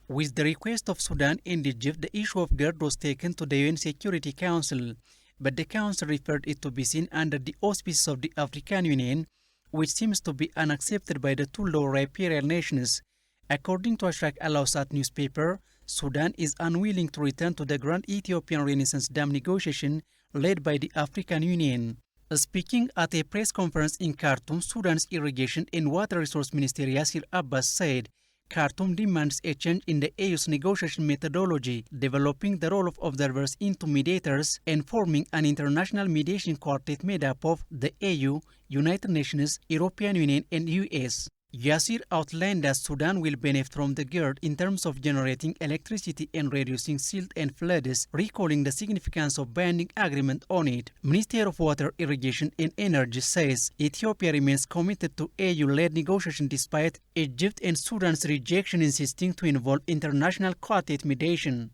With the request of Sudan and Egypt, the issue of GERD was taken to the UN Security Council, but the Council referred it to be seen under the auspices of the African Union, which seems to be unaccepted by the two lower riparian nations. According to Ashraq Al-Awsat newspaper, Sudan is unwilling to return to the Grand Ethiopian Renaissance Dam negotiation led by the African Union. Speaking at a press conference in Khartoum, Sudan's Irrigation and Water Resource Minister Yasir Abbas said Khartoum demands a change in the AU's negotiation methodology, developing the role of observers into mediators, and forming an international mediation quartet made up of the AU, United Nations, European Union, and US. Yasir outlined that Sudan will benefit from the GERD in terms of generating electricity and reducing silt and floods, recalling the significance of binding agreement on it. Minister of Water, Irrigation and Energy says Ethiopia remains committed to AU-led negotiation despite Egypt and Sudan's rejection insisting to involve international quartet mediation.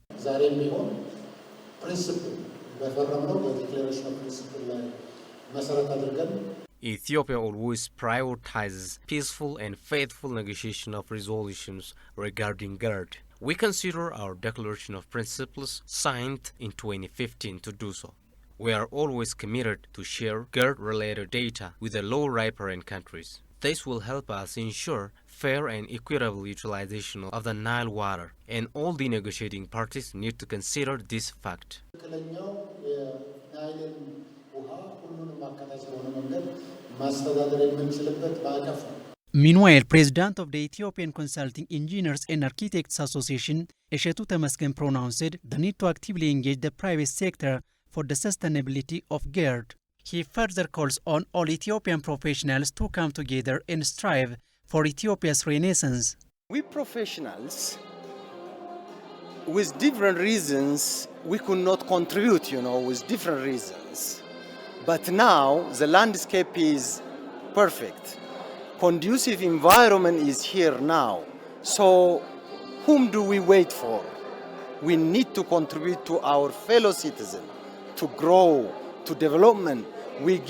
Ethiopia always prioritizes peaceful and faithful negotiation of resolutions regarding GERD. We consider our Declaration of Principles signed in 2015 to do so. We are always committed to share GERD-related data with the low riparian countries. This will help us ensure fair and equitable utilization of the Nile water, and all the negotiating parties need to consider this fact. Meanwhile, President of the Ethiopian Consulting Engineers and Architects Association, Eshetu Temasgen, pronounced the need to actively engage the private sector for the sustainability of GERD. He further calls on all Ethiopian professionals to come together and strive for Ethiopia's renaissance. We professionals, with different reasons, we could not contribute, with different reasons. But now the landscape is perfect. Conducive environment is here now. So whom do we wait for? We need to contribute to our fellow citizens, to grow, to development. We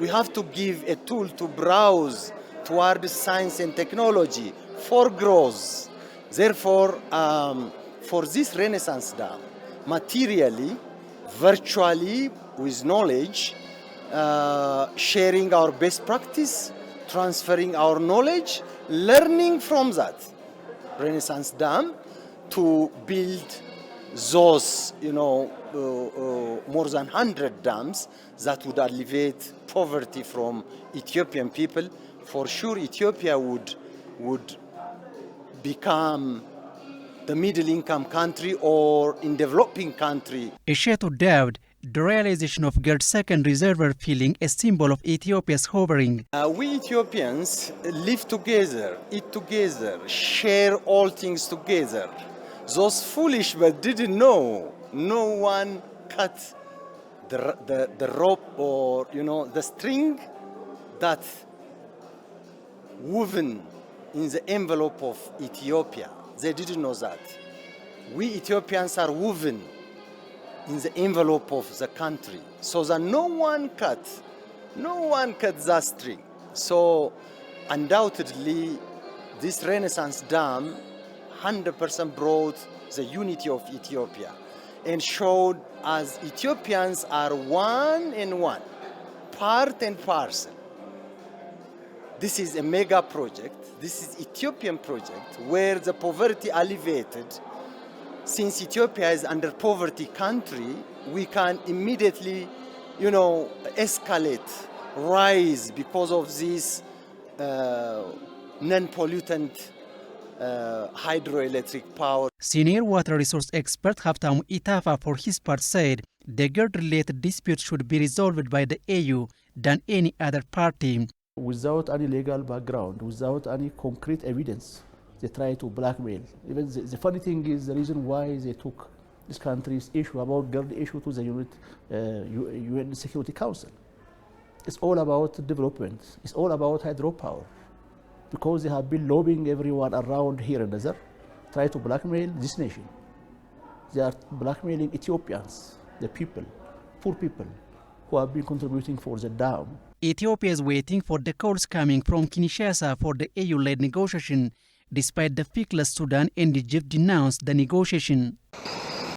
have to give a tool to browse towards science and technology for growth. Therefore, for this Renaissance Dam, materially, virtually, with knowledge, sharing our best practice, transferring our knowledge, learning from that Renaissance Dam to build those, more than 100 dams that would alleviate poverty from Ethiopian people. For sure, Ethiopia would become the middle-income country or in developing country. Eshetu Daud, the realization of GERD's second reservoir filling, a symbol of Ethiopia's hovering. We Ethiopians live together, eat together, share all things together. Those foolish but didn't know. No one cut the rope or the string that woven in the envelope of Ethiopia. They didn't know that. We Ethiopians are woven in the envelope of the country, so that no one cut that string. So undoubtedly, this Renaissance Dam 100% brought the unity of Ethiopia and showed as Ethiopians are one and one, part and parcel. This is a mega project. This is Ethiopian project where the poverty alleviated. Since Ethiopia is under poverty country, we can immediately, escalate, rise because of this non-pollutant hydroelectric power. Senior water resource expert Haftamu Itafa, for his part, said the GERD-related dispute should be resolved by the AU than any other party. Without any legal background, without any concrete evidence, they try to blackmail. Even the funny thing is the reason why they took this country's issue about GERD issue to the UN Security Council. It's all about development. It's all about hydropower. Because they have been lobbying everyone around here in the desert, try to blackmail this nation. They are blackmailing Ethiopians, the people, poor people, who have been contributing for the dam. Ethiopia is waiting for the calls coming from Kinshasa for the AU-led negotiation, Despite the feckless Sudan and Egypt denounced the negotiation.